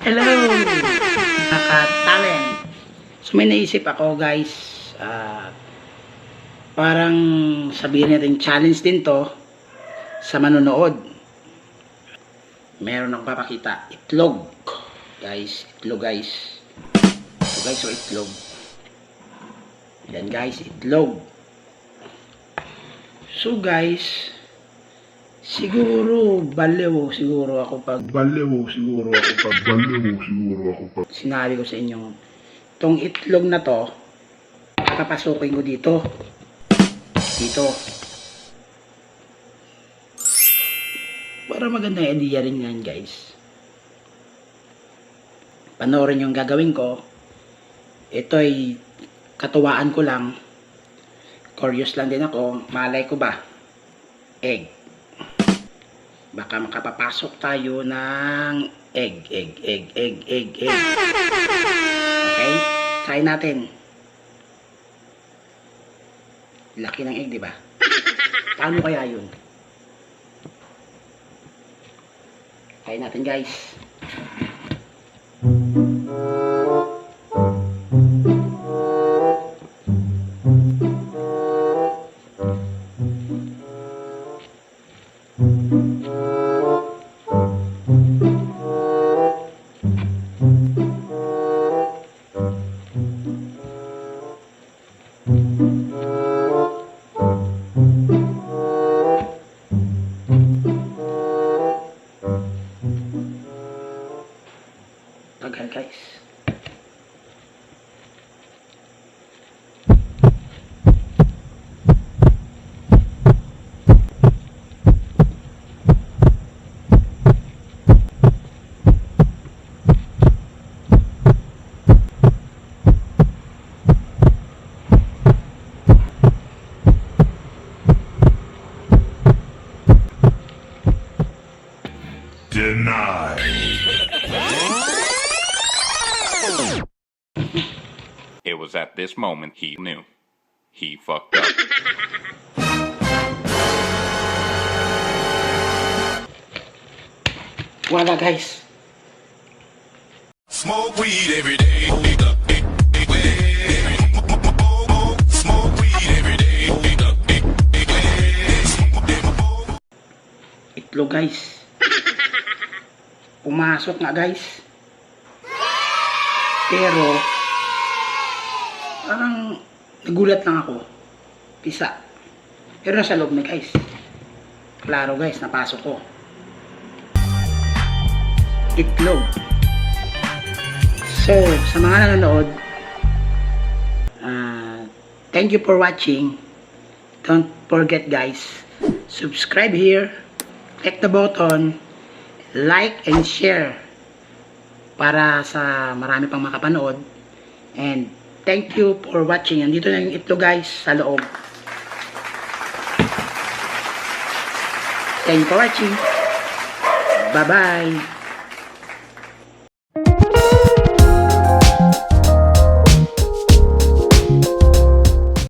Hello! Napakadali. So may naisip ako guys, parang sabihin natin challenge din to sa manonood. Meron akong papakita. Itlog. Guys, itlog guys. Ito guys, so itlog. Yan guys, itlog. So guys, siguro baliw siguro ako pag sinabi ko sa inyo itong itlog na to papasukin ko dito para magandang idea rin yan guys. Panoorin yung gagawin ko. Ito ay katuwaan ko lang, curious lang din ako. Malay ko ba egg, baka makapapasok tayo ng egg. Okay? Try natin. Laki ng egg, di ba? Paano kaya yun? Try natin, guys. Tagal guys. Denied. It was at this moment he knew. He fucked up. Wala guys. Smoke weed every day. Smoke weed every day. Itlog guys. Pumasok nga guys. Pero parang nagulat lang ako. Pisa. Pero nasa loob na guys. Klaro guys, napasok ko. Itlog. So, sa mga nanonood, thank you for watching. Don't forget guys, subscribe here, click the button, like and share para sa marami pang makapanood. And thank you for watching. Andito na yung itlog guys sa loob. Thank you for watching. Bye bye.